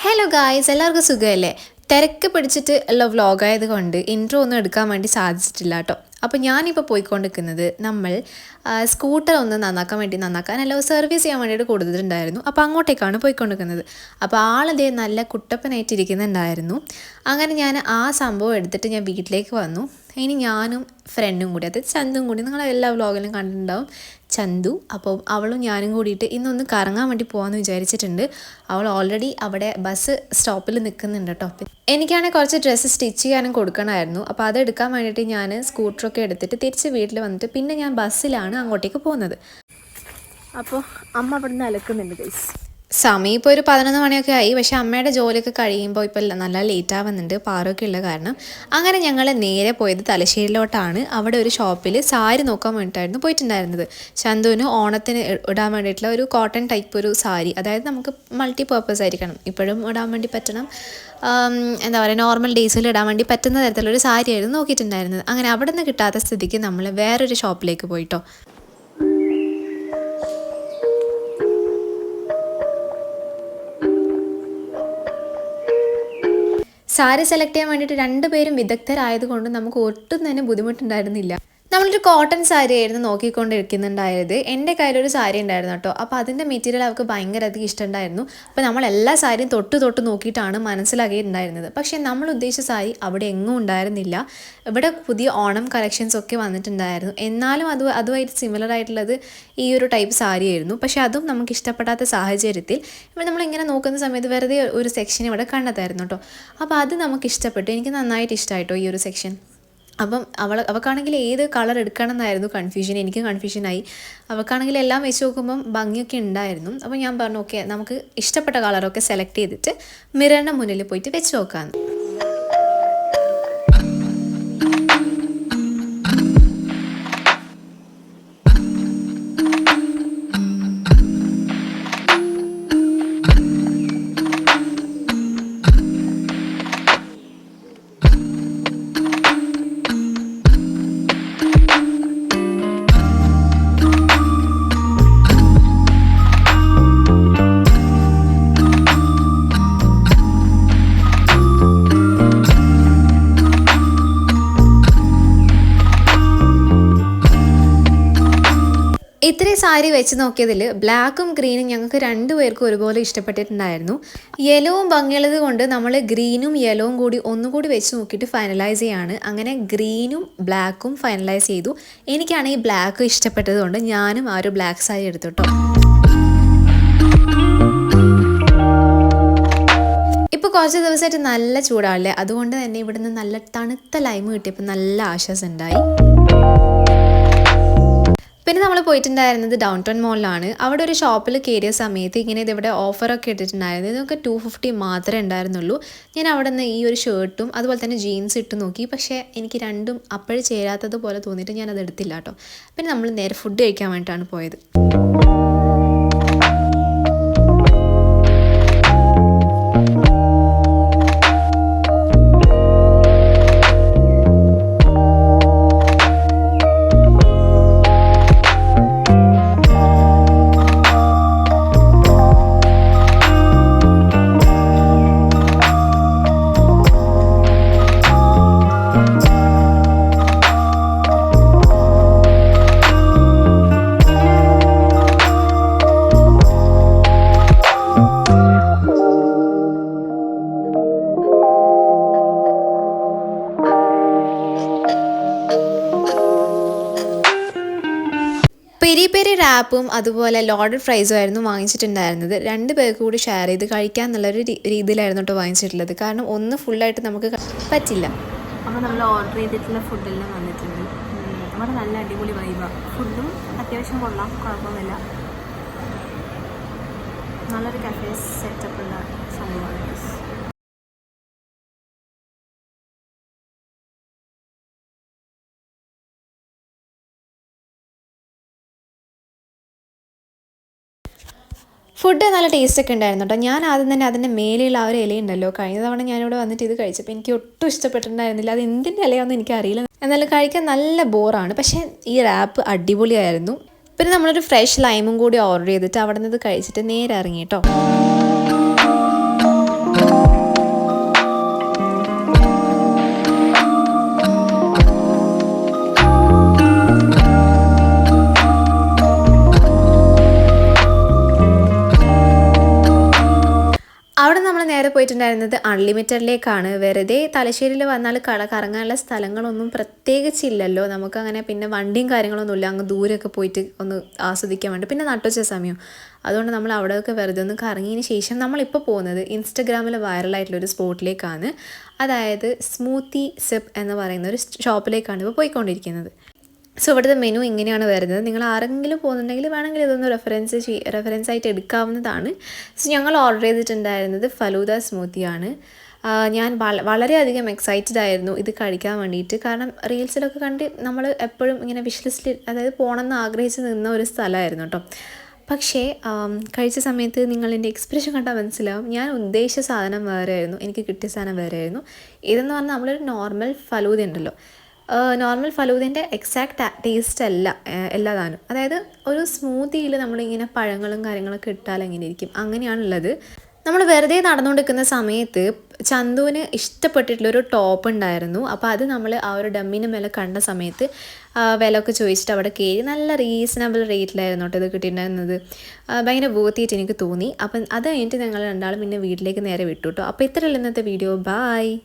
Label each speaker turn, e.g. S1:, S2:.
S1: Hello guys, എല്ലാവർക്കും സുഖമല്ലേ? തിരക്ക് പിടിച്ചിട്ട് ഉള്ള വ്ളോഗായതുകൊണ്ട് ഇൻട്രോ ഒന്നും എടുക്കാൻ വേണ്ടി സാധിച്ചിട്ടില്ല കേട്ടോ. അപ്പോൾ ഞാനിപ്പോൾ പോയിക്കൊണ്ടിരിക്കുന്നത് നമ്മൾ സ്കൂട്ടർ ഒന്ന് നന്നാക്കാനല്ല സർവീസ് ചെയ്യാൻ വേണ്ടിയിട്ട് കൊടുത്തിട്ടുണ്ടായിരുന്നു. അപ്പോൾ അങ്ങോട്ടേക്കാണ് പോയിക്കൊണ്ടിരിക്കുന്നത്. അപ്പോൾ ആളതേ നല്ല കുട്ടപ്പനായിട്ടിരിക്കുന്നുണ്ടായിരുന്നു. അങ്ങനെ ഞാൻ ആ സംഭവം എടുത്തിട്ട് ഞാൻ വീട്ടിലേക്ക് വന്നു. ഇനി ഞാനും ഫ്രണ്ടും കൂടി, അത് ചന്തും കൂടി, നിങ്ങൾ എല്ലാ വ്ളോഗിലും കണ്ടിട്ടുണ്ടാവും ചന്തു. അപ്പോൾ അവളും ഞാനും കൂടിയിട്ട് ഇന്നൊന്ന് കറങ്ങാൻ വേണ്ടി പോകാമെന്ന് വിചാരിച്ചിട്ടുണ്ട്. അവൾ ഓൾറെഡി അവിടെ ബസ് സ്റ്റോപ്പിൽ നിൽക്കുന്നുണ്ട് കേട്ടോ. എനിക്കാണെങ്കിൽ കുറച്ച് ഡ്രസ്സ് സ്റ്റിച്ച് ചെയ്യാനും കൊടുക്കണമായിരുന്നു. അപ്പോൾ അതെടുക്കാൻ വേണ്ടിയിട്ട് ഞാൻ സ്കൂട്ടറൊക്കെ എടുത്തിട്ട് തിരിച്ച് വീട്ടിൽ വന്നിട്ട് പിന്നെ ഞാൻ ബസ്സിലാണ് അങ്ങോട്ടേക്ക് പോകുന്നത്. അപ്പോൾ അമ്മ അവിടെ നിന്ന് അലക്കുന്നുണ്ട് ഗൈസ്. സമയം ഇപ്പോൾ ഒരു 11 മണിയൊക്കെ ആയി. പക്ഷേ അമ്മയുടെ ജോലിയൊക്കെ കഴിയുമ്പോൾ ഇപ്പോൾ നല്ല ലേറ്റ് ആവുന്നുണ്ട്, പാറൊക്കെ ഉള്ള കാരണം. അങ്ങനെ ഞങ്ങൾ നേരെ പോയത് തലശ്ശേരിയിലോട്ടാണ്. അവിടെ ഒരു ഷോപ്പിൽ സാരി നോക്കാൻ വേണ്ടിയിട്ടായിരുന്നു പോയിട്ടുണ്ടായിരുന്നത്. ചന്തുവിന് ഓണത്തിന് ഇടാൻ വേണ്ടിയിട്ടുള്ള ഒരു കോട്ടൺ ടൈപ്പ് ഒരു സാരി, അതായത് നമുക്ക് മൾട്ടി പർപ്പസ് ആയിരിക്കണം, ഇപ്പോഴും ഇടാൻ വേണ്ടി പറ്റണം, എന്താ പറയുക, നോർമൽ ഡേയ്സിൽ ഇടാൻ വേണ്ടി പറ്റുന്ന തരത്തിലൊരു സാരിയായിരുന്നു നോക്കിയിട്ടുണ്ടായിരുന്നത്. അങ്ങനെ അവിടെ നിന്ന് കിട്ടാത്ത സ്ഥിതിക്ക് നമ്മൾ വേറൊരു ഷോപ്പിലേക്ക് പോയിട്ടോ. സാരി സെലക്ട് ചെയ്യാൻ വേണ്ടിയിട്ട് 2 പേരും വിദഗ്ധരായതുകൊണ്ട് നമുക്ക് ഒട്ടും തന്നെ ബുദ്ധിമുട്ടുണ്ടായിരുന്നില്ല. നമ്മളൊരു കോട്ടൺ സാരി ആയിരുന്നു നോക്കിക്കൊണ്ടിരിക്കുന്നുണ്ടായത്. എൻ്റെ കയ്യിലൊരു സാരി ഉണ്ടായിരുന്നു കേട്ടോ. അപ്പോൾ അതിൻ്റെ മെറ്റീരിയൽ അവർക്ക് ഭയങ്കര അധികം ഇഷ്ടമുണ്ടായിരുന്നു. അപ്പോൾ നമ്മൾ എല്ലാ സാരിയും തൊട്ട് നോക്കിയിട്ടാണ് മനസ്സിലാക്കിയിട്ടുണ്ടായിരുന്നത്. പക്ഷേ നമ്മൾ ഉദ്ദേശിച്ച സാരി അവിടെ എങ്ങും ഉണ്ടായിരുന്നില്ല. ഇവിടെ പുതിയ ഓണം കളക്ഷൻസ് ഒക്കെ വന്നിട്ടുണ്ടായിരുന്നു. എന്നാലും അതുമായിട്ട് സിമിലർ ആയിട്ടുള്ളത് ഈ ഒരു ടൈപ്പ് സാരി ആയിരുന്നു. പക്ഷേ അതും നമുക്ക് ഇഷ്ടപ്പെടാത്ത സാഹചര്യത്തിൽ ഇവിടെ നമ്മളിങ്ങനെ നോക്കുന്ന സമയത്ത് വെറുതെ ഒരു സെക്ഷൻ ഇവിടെ കണ്ടെത്തായിരുന്നു കേട്ടോ. അപ്പോൾ അത് നമുക്ക് ഇഷ്ടപ്പെട്ടു. എനിക്ക് നന്നായിട്ട് ഇഷ്ടമായിട്ടോ ഈ ഒരു സെക്ഷൻ. അപ്പം അവൾക്കാണെങ്കിൽ ഏത് കളർ എടുക്കണം എന്നായിരുന്നു കൺഫ്യൂഷൻ. എനിക്ക് കൺഫ്യൂഷനായി. അവൾക്കാണെങ്കിൽ എല്ലാം വെച്ച് നോക്കുമ്പം ഭംഗിയൊക്കെ ഉണ്ടായിരുന്നു. അപ്പോൾ ഞാൻ പറഞ്ഞു ഓക്കെ, നമുക്ക് ഇഷ്ടപ്പെട്ട കളറൊക്കെ സെലക്ട് ചെയ്തിട്ട് മിററിൻ്റെ മുന്നിൽ പോയിട്ട് വെച്ച് നോക്കാമെന്ന്. ഇത്രയും സാരി വെച്ച് നോക്കിയതിൽ ബ്ലാക്കും ഗ്രീനും ഞങ്ങൾക്ക് 2 പേർക്കും ഒരുപോലെ ഇഷ്ടപ്പെട്ടിട്ടുണ്ടായിരുന്നു. യെലോവും ഭംഗിയുള്ളത് കൊണ്ട് നമ്മൾ ഗ്രീനും യെലോവും കൂടി ഒന്നുകൂടി വെച്ച് നോക്കിയിട്ട് ഫൈനലൈസ് ചെയ്യാണ്. അങ്ങനെ ഗ്രീനും ബ്ലാക്കും ഫൈനലൈസ് ചെയ്തു. എനിക്കാണെങ്കിൽ ബ്ലാക്ക് ഇഷ്ടപ്പെട്ടത് കൊണ്ട് ഞാനും ആ ഒരു ബ്ലാക്ക് സാരി എടുത്തു കേട്ടോ. ഇപ്പോൾ കുറച്ച് ദിവസമായിട്ട് നല്ല ചൂടാണല്ലേ, അതുകൊണ്ട് തന്നെ ഇവിടുന്ന് നല്ല തണുത്ത ലൈം കിട്ടിയപ്പോൾ നല്ല ആശ്വാസം ഉണ്ടായി. പിന്നെ നമ്മൾ പോയിട്ടുണ്ടായിരുന്നത് ഡൗൺ ടൗൺ മോളിലാണ്. അവിടെ ഒരു ഷോപ്പിൽ കയറിയ സമയത്ത് ഇങ്ങനെ ഇതിവിടെ ഓഫറൊക്കെ ഇട്ടിട്ടുണ്ടായിരുന്നു. ഇതൊക്കെ 250 മാത്രമേ ഉണ്ടായിരുന്നുള്ളൂ. ഞാൻ അവിടെ നിന്ന് ഈ ഒരു ഷർട്ടും അതുപോലെ തന്നെ ജീൻസ് ഇട്ട് നോക്കി. പക്ഷേ എനിക്ക് രണ്ടും അപ്പോഴും ചേരാത്തതുപോലെ തോന്നിയിട്ട് ഞാനത് എടുത്തില്ല കേട്ടോ. പിന്നെ നമ്മൾ നേരെ ഫുഡ് കഴിക്കാൻ വേണ്ടിയിട്ടാണ് പോയത്. പെരി റാപ്പും അതുപോലെ ലോഡഡ് ഫ്രൈസും ആയിരുന്നു വാങ്ങിച്ചിട്ടുണ്ടായിരുന്നത്. 2 പേർക്ക് കൂടി ഷെയർ ചെയ്ത് കഴിക്കാൻ എന്നുള്ളൊരു രീതിയിലായിരുന്നു കേട്ടോ വാങ്ങിച്ചിട്ടുള്ളത്. കാരണം ഒന്ന് ഫുള്ളായിട്ട് നമുക്ക് പറ്റില്ല. അപ്പോൾ നമ്മൾ ഓർഡർ ചെയ്തിട്ടുള്ള ഫുഡെല്ലാം വന്നിട്ടുണ്ട്. അവിടെ നല്ല അടിപൊളി വൈബാണ്. ഫുഡും അത്യാവശ്യം കൊള്ളാം, കുഴപ്പമൊന്നുമില്ല. നല്ലൊരു കഫേ സെറ്റപ്പുള്ള സംഭവമാണ്. ഫുഡ് നല്ല ടേസ്റ്റൊക്കെ ഉണ്ടായിരുന്നു കേട്ടോ. ഞാൻ ആദ്യം തന്നെ അതിൻ്റെ മേലെയുള്ള ആ ഒരു ഇലയുണ്ടല്ലോ, കഴിഞ്ഞ തവണ ഞാനിവിടെ വന്നിട്ട് ഇത് കഴിച്ചപ്പോൾ എനിക്ക് ഒട്ടും ഇഷ്ടപ്പെട്ടിട്ടുണ്ടായിരുന്നില്ല. അത് എന്തിൻ്റെ ഇലയാണെന്ന് എനിക്കറിയില്ല. എന്നാലും കഴിക്കാൻ നല്ല ബോറാണ്. പക്ഷേ ഈ റാപ്പ് അടിപൊളിയായിരുന്നു. പിന്നെ നമ്മളൊരു ഫ്രഷ് ലൈമും കൂടി ഓർഡർ ചെയ്തിട്ട് അവിടെ നിന്ന് കഴിച്ചിട്ട് നേരെ ഇറങ്ങി കേട്ടോ. അവിടെ നമ്മൾ നേരെ പോയിട്ടുണ്ടായിരുന്നത് അൺലിമിറ്റഡിലേക്കാണ്. വെറുതെ തലശ്ശേരിയിൽ വന്നാൽ കറങ്ങാനുള്ള സ്ഥലങ്ങളൊന്നും പ്രത്യേകിച്ചില്ലല്ലോ. നമുക്കങ്ങനെ പിന്നെ വണ്ടിയും കാര്യങ്ങളൊന്നുമില്ല. അങ്ങ് ദൂരെയൊക്കെ പോയിട്ട് ഒന്ന് ആസ്വദിക്കാൻ വേണ്ടി. പിന്നെ നട്ടുച്ച സമയം. അതുകൊണ്ട് നമ്മൾ അവിടെയൊക്കെ വെറുതെ ഒന്ന് കറങ്ങിയതിന് ശേഷം നമ്മളിപ്പോൾ പോകുന്നത് ഇൻസ്റ്റഗ്രാമിൽ വൈറലായിട്ടുള്ളൊരു സ്പോട്ടിലേക്കാണ്. അതായത് സ്മൂത്തി സിപ്പ് എന്ന് പറയുന്ന ഒരു ഷോപ്പിലേക്കാണ് ഇപ്പോൾ പോയിക്കൊണ്ടിരിക്കുന്നത്. സോ ഇവിടുത്തെ മെനു ഇങ്ങനെയാണ് വരുന്നത്. നിങ്ങൾ ആരെങ്കിലും പോകുന്നുണ്ടെങ്കിൽ വേണമെങ്കിൽ ഇതൊന്ന് റെഫറൻസ് ആയിട്ട് എടുക്കാവുന്നതാണ്. സോ ഞങ്ങൾ ഓർഡർ ചെയ്തിട്ടുണ്ടായിരുന്നത് ഫലൂദ സ്മൂത്തിയാണ്. ഞാൻ വളരെയധികം എക്സൈറ്റഡ് ആയിരുന്നു ഇത് കഴിക്കാൻ വേണ്ടിയിട്ട്. കാരണം റീൽസിലൊക്കെ കണ്ട് നമ്മൾ എപ്പോഴും ഇങ്ങനെ വിഷ് ലിസ്റ്റിൽ അതായത് പോകണമെന്ന് ആഗ്രഹിച്ച് നിന്ന ഒരു സ്ഥലമായിരുന്നു കേട്ടോ. പക്ഷേ കഴിച്ച സമയത്ത് നിങ്ങളെൻ്റെ എക്സ്പ്രഷൻ കണ്ടാൽ മനസ്സിലാവും. ഞാൻ ഉദ്ദേശിച്ച സാധനം വേറെയായിരുന്നു, എനിക്ക് കിട്ടിയ സാധനം വേറെയായിരുന്നു. ഇതെന്ന് പറഞ്ഞാൽ നമ്മളൊരു നോർമൽ ഫലൂദ ഉണ്ടല്ലോ, നോർമൽ ഫലൂദേൻ്റെ എക്സാക്റ്റ് ടേസ്റ്റ് അല്ല എല്ലാതാനും. അതായത് ഒരു സ്മൂത്തിയിൽ നമ്മളിങ്ങനെ പഴങ്ങളും കാര്യങ്ങളൊക്കെ ഇട്ടാൽ എങ്ങനെ ഇരിക്കും, അങ്ങനെയാണുള്ളത്. നമ്മൾ വെറുതെ നടന്നുകൊണ്ടിരിക്കുന്ന സമയത്ത് ചന്തുവിന് ഇഷ്ടപ്പെട്ടിട്ടുള്ളൊരു ടോപ്പ് ഉണ്ടായിരുന്നു. അപ്പോൾ അത് നമ്മൾ ആ ഒരു ഡമ്മിന് മേലെ കണ്ട സമയത്ത് വിലയൊക്കെ ചോദിച്ചിട്ട് അവിടെ കയറി. നല്ല റീസണബിൾ റേറ്റിലായിരുന്നു കേട്ടോ ഇത് കിട്ടിയിട്ടുണ്ടായിരുന്നത്. ഭയങ്കര വേർത്തിയായിട്ട് എനിക്ക് തോന്നി. അപ്പം അത് കഴിഞ്ഞിട്ട് ഞങ്ങൾ രണ്ടാളും പിന്നെ വീട്ടിലേക്ക് നേരെ വിട്ടു കേട്ടോ. അപ്പോൾ ഇത്രയുള്ള ഇന്നത്തെ വീഡിയോ. ബായ്.